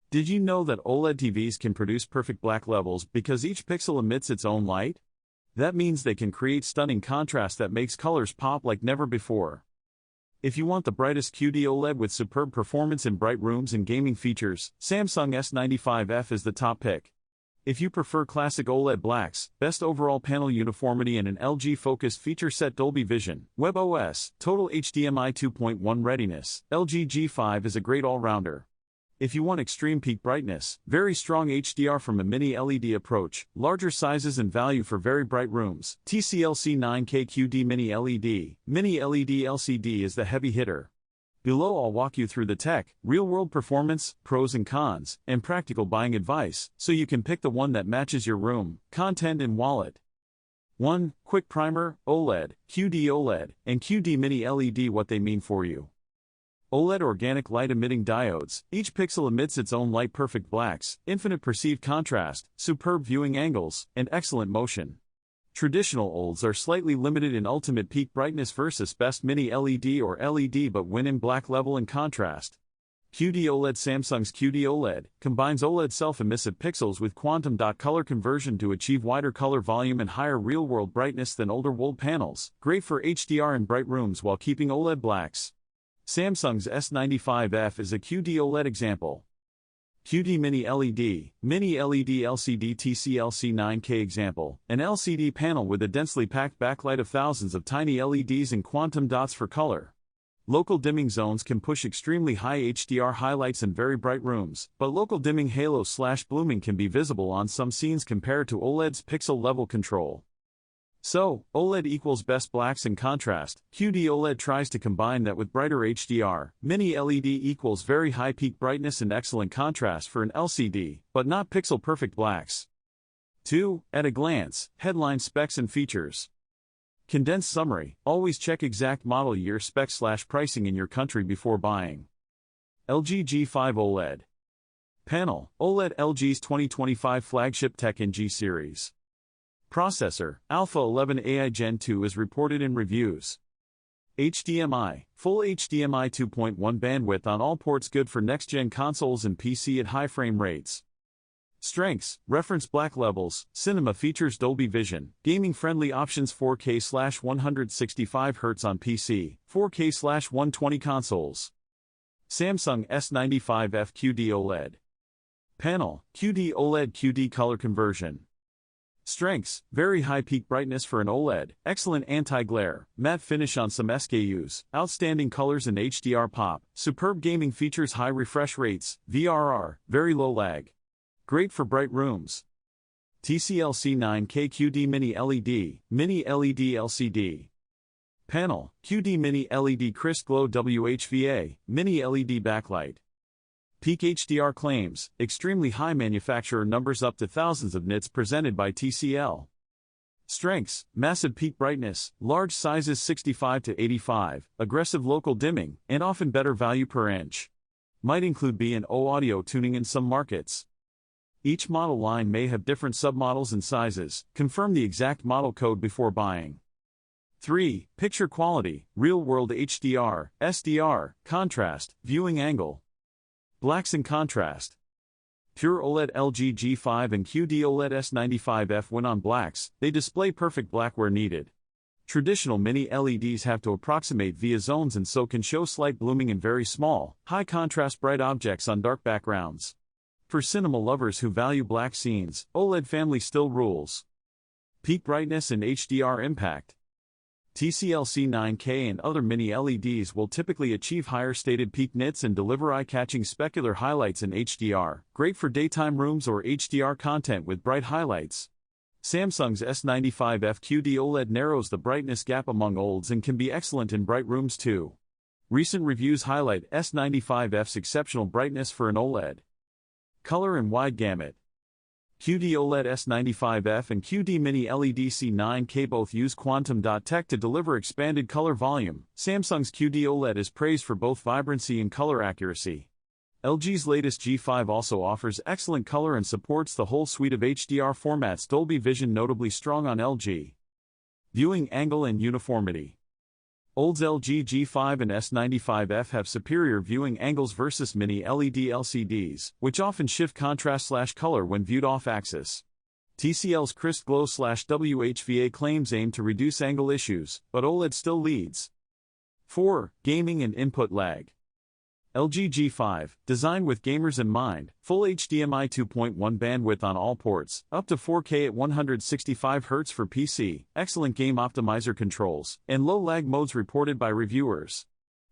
Did you know that OLED TVs can produce perfect black levels because each pixel emits its own light? That means they can create stunning contrast that makes colors pop like never before. If you want the brightest QD-OLED with superb performance in bright rooms and gaming features, Samsung S95F is the top pick. If you prefer classic OLED blacks, best overall panel uniformity and an LG-focused feature set Dolby Vision, WebOS, total HDMI 2.1 readiness, LG G5 is a great all-rounder. If you want extreme peak brightness, very strong HDR from a Mini LED approach, larger sizes and value for very bright rooms, TCL C9K QD-MiniLED, Mini LED LCD is the heavy hitter. Below I'll walk you through the tech, real-world performance, pros and cons, and practical buying advice, so you can pick the one that matches your room, content and wallet. 1. Quick primer, OLED, QD-OLED, and QD-MiniLED. What they mean for you. OLED organic light-emitting diodes, each pixel emits its own light-perfect blacks, infinite perceived contrast, superb viewing angles, and excellent motion. Traditional OLEDs are slightly limited in ultimate peak brightness versus best Mini LED or LED but win in black level and contrast. QD-OLED. Samsung's QD-OLED combines OLED self-emissive pixels with quantum dot color conversion to achieve wider color volume and higher real-world brightness than older OLED panels, great for HDR in bright rooms while keeping OLED blacks. Samsung's S95F is a QD-OLED example. QD-MiniLED, Mini LED LCD. TCL C9K example, an LCD panel with a densely packed backlight of thousands of tiny LEDs and quantum dots for color. Local dimming zones can push extremely high HDR highlights in very bright rooms, but local dimming halo/blooming can be visible on some scenes compared to OLED's pixel level control. So, OLED equals best blacks and contrast, QD-OLED tries to combine that with brighter HDR, Mini LED equals very high peak brightness and excellent contrast for an LCD, but not pixel-perfect blacks. 2. At a glance, headline specs and features. Condensed summary, always check exact model year specs/pricing in your country before buying. LG G5 OLED. Panel, OLED. LG's 2025 flagship tech in G series. Processor, Alpha 11 AI Gen 2 is reported in reviews. HDMI, full HDMI 2.1 bandwidth on all ports, good for next-gen consoles and PC at high frame rates. Strengths, reference black levels, cinema features Dolby Vision, gaming-friendly options 4K/165 Hz on PC, 4K/120 consoles. Samsung S95F QD-OLED. Panel, QD-OLED QD color conversion. Strengths, very high peak brightness for an OLED, excellent anti-glare, matte finish on some SKUs, outstanding colors and HDR pop, superb gaming features, high refresh rates, VRR, very low lag. Great for bright rooms. TCL C9K QD-MiniLED, Mini LED LCD. Panel, QD-MiniLED Crisp Glow WHVA, Mini LED backlight. Peak HDR claims, extremely high manufacturer numbers up to thousands of nits presented by TCL. Strengths, massive peak brightness, large sizes 65 to 85, aggressive local dimming, and often better value per inch. Might include B&O audio tuning in some markets. Each model line may have different submodels and sizes, confirm the exact model code before buying. 3. Picture quality, real-world HDR, SDR, contrast, viewing angle. Blacks and contrast. Pure OLED LG G5 and QD-OLED S95F. When on blacks, they display perfect black where needed. Traditional Mini LEDs have to approximate via zones and so can show slight blooming in very small, high-contrast bright objects on dark backgrounds. For cinema lovers who value black scenes, OLED family still rules. Peak brightness and HDR impact. TCL C9K and other Mini LEDs will typically achieve higher stated peak nits and deliver eye-catching specular highlights in HDR, great for daytime rooms or HDR content with bright highlights. Samsung's S95F QD-OLED narrows the brightness gap among OLEDs and can be excellent in bright rooms too. Recent reviews highlight S95F's exceptional brightness for an OLED. Color and wide gamut. QD-OLED S95F and QD-MiniLED C9K both use quantum dot tech to deliver expanded color volume. Samsung's QD-OLED is praised for both vibrancy and color accuracy. LG's latest G5 also offers excellent color and supports the whole suite of HDR formats. Dolby Vision notably strong on LG. Viewing angle and uniformity. OLED's LG G5 and S95F have superior viewing angles versus Mini LED LCDs, which often shift contrast/color when viewed off-axis. TCL's Crisp Glow/WHVA claims aim to reduce angle issues, but OLED still leads. 4. Gaming and input lag. LG G5, designed with gamers in mind, full HDMI 2.1 bandwidth on all ports, up to 4K at 165 Hz for PC, excellent game optimizer controls, and low lag modes reported by reviewers.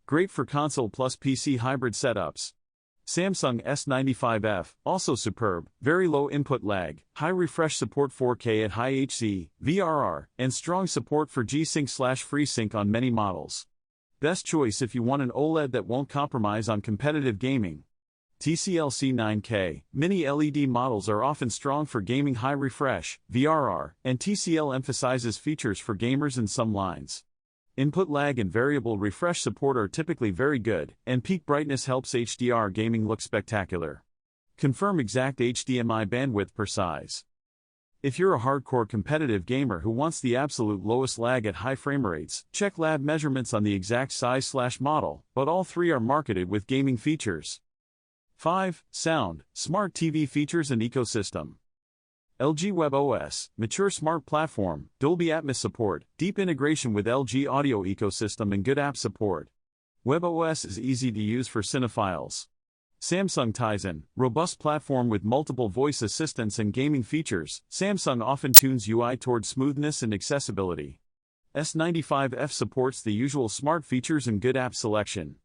Great for console plus PC hybrid setups. Samsung S95F, also superb, very low input lag, high refresh support 4K at high HC, VRR, and strong support for G-Sync/FreeSync on many models. Best choice if you want an OLED that won't compromise on competitive gaming. TCL C9K, Mini LED models are often strong for gaming high refresh, VRR, and TCL emphasizes features for gamers in some lines. Input lag and variable refresh support are typically very good, and peak brightness helps HDR gaming look spectacular. Confirm exact HDMI bandwidth per size. If you're a hardcore competitive gamer who wants the absolute lowest lag at high frame rates, check lab measurements on the exact size/model, but all three are marketed with gaming features. 5. Sound, smart TV features and ecosystem. LG WebOS, mature smart platform, Dolby Atmos support, deep integration with LG audio ecosystem and good app support. WebOS is easy to use for cinephiles. Samsung Tizen, robust platform with multiple voice assistants and gaming features. Samsung often tunes UI toward smoothness and accessibility. S95F supports the usual smart features and good app selection.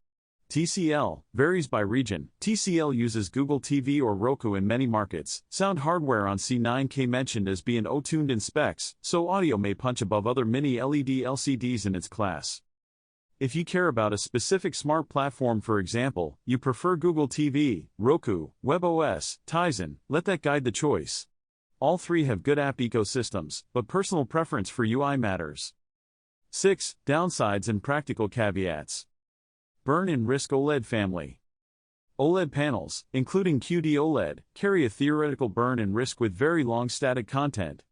TCL, varies by region. TCL uses Google TV or Roku in many markets. Sound hardware on C9K mentioned as being O-tuned in specs, so audio may punch above other Mini LED LCDs in its class. If you care about a specific smart platform, for example, you prefer Google TV, Roku, WebOS, Tizen, let that guide the choice. All three have good app ecosystems, but personal preference for UI matters. 6. Downsides and practical caveats. Burn-in risk. OLED family. OLED panels, including QD-OLED, carry a theoretical burn-in risk with very long static content.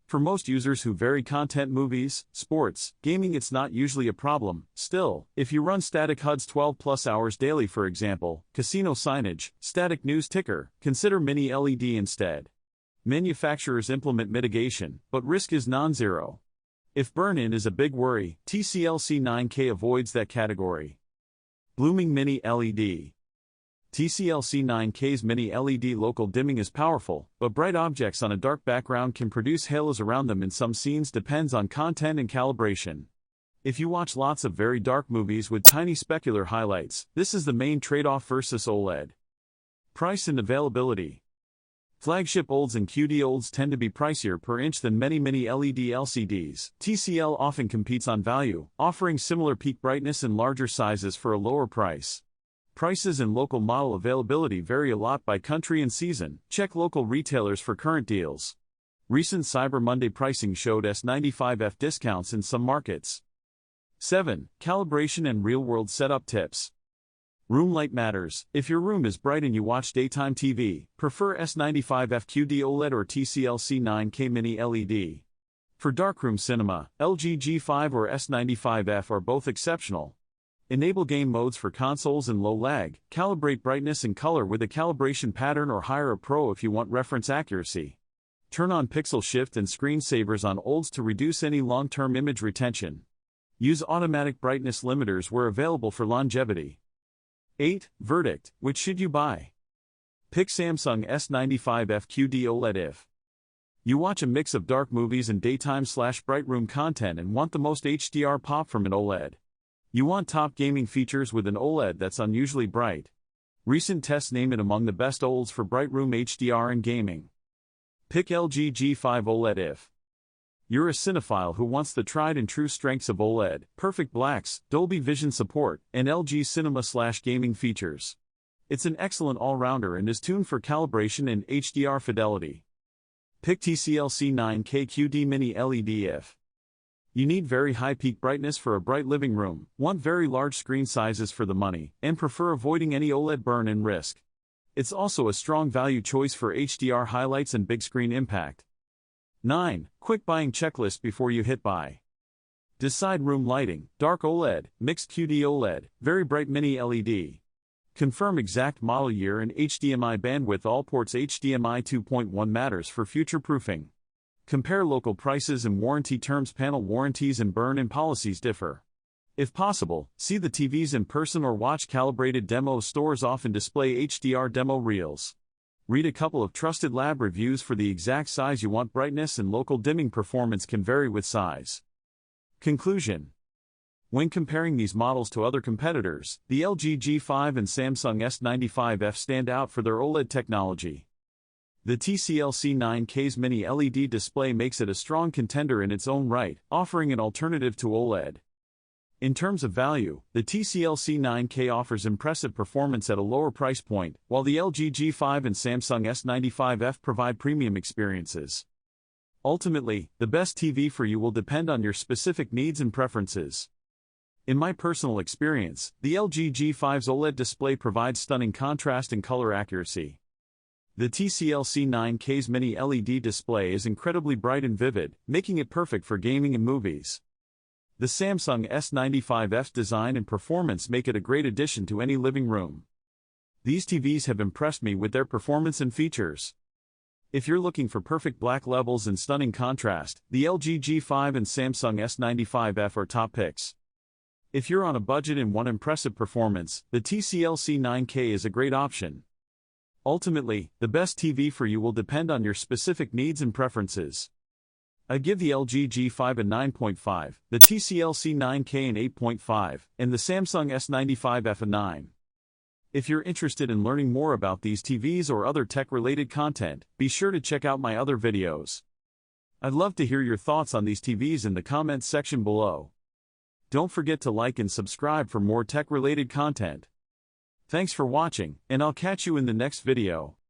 For most users who vary content, movies, sports, gaming, it's not usually a problem. Still, if you run static HUDs 12+ hours daily, for example, casino signage, static news ticker, consider Mini LED instead. Manufacturers implement mitigation, but risk is non-zero. If burn-in is a big worry, TCL C9K avoids that category. Blooming Mini LED. TCL C9K's Mini LED local dimming is powerful, but bright objects on a dark background can produce halos around them in some scenes. Depends on content and calibration. If you watch lots of very dark movies with tiny specular highlights, this is the main trade-off versus OLED. Price and availability. Flagship OLEDs and QD-OLEDs tend to be pricier per inch than many Mini LED LCDs. TCL often competes on value, offering similar peak brightness and larger sizes for a lower price. Prices and local model availability vary a lot by country and season. Check local retailers for current deals. Recent Cyber Monday pricing showed S95F discounts in some markets. 7. Calibration and real-world setup tips. Room light matters. If your room is bright and you watch daytime TV, prefer S95F QD-OLED or TCL C9K Mini LED. For darkroom cinema, LG G5 or S95F are both exceptional. Enable game modes for consoles and low lag. Calibrate brightness and color with a calibration pattern or hire a pro if you want reference accuracy. Turn on pixel shift and screensavers on OLEDs to reduce any long-term image retention. Use automatic brightness limiters where available for longevity. 8. Verdict, which should you buy? Pick Samsung S95F QD-OLED if you watch a mix of dark movies and daytime/bright room content and want the most HDR pop from an OLED. You want top gaming features with an OLED that's unusually bright. Recent tests name it among the best OLEDs for bright room HDR and gaming. Pick LG G5 OLED if you're a cinephile who wants the tried and true strengths of OLED, perfect blacks, Dolby Vision support, and LG cinema/gaming features. It's an excellent all-rounder and is tuned for calibration and HDR fidelity. Pick TCL C9K QD-MiniLED if you need very high peak brightness for a bright living room, want very large screen sizes for the money, and prefer avoiding any OLED burn-in risk. It's also a strong value choice for HDR highlights and big screen impact. 9. Quick buying checklist before you hit buy. Decide room lighting, dark OLED, mixed QD-OLED, very bright mini LED. Confirm exact model year and HDMI bandwidth. All ports. HDMI 2.1 matters for future proofing. Compare local prices and warranty terms. Panel warranties and burn-in policies differ. If possible, see the TVs in person or watch calibrated demos. Stores often display HDR demo reels. Read a couple of trusted lab reviews for the exact size you want. Brightness and local dimming performance can vary with size. Conclusion: when comparing these models to other competitors, the LG G5 and Samsung S95F stand out for their OLED technology. The TCL C9K's Mini LED display makes it a strong contender in its own right, offering an alternative to OLED. In terms of value, the TCL C9K offers impressive performance at a lower price point, while the LG G5 and Samsung S95F provide premium experiences. Ultimately, the best TV for you will depend on your specific needs and preferences. In my personal experience, the LG G5's OLED display provides stunning contrast and color accuracy. The TCL C9K's Mini LED display is incredibly bright and vivid, making it perfect for gaming and movies. The Samsung S95F's design and performance make it a great addition to any living room. These TVs have impressed me with their performance and features. If you're looking for perfect black levels and stunning contrast, the LG G5 and Samsung S95F are top picks. If you're on a budget and want impressive performance, the TCL C9K is a great option. Ultimately, the best TV for you will depend on your specific needs and preferences. I give the LG G5 a 9.5, the TCL C9K an 8.5, and the Samsung S95F a 9. If you're interested in learning more about these TVs or other tech-related content, be sure to check out my other videos. I'd love to hear your thoughts on these TVs in the comments section below. Don't forget to like and subscribe for more tech-related content. Thanks for watching, and I'll catch you in the next video.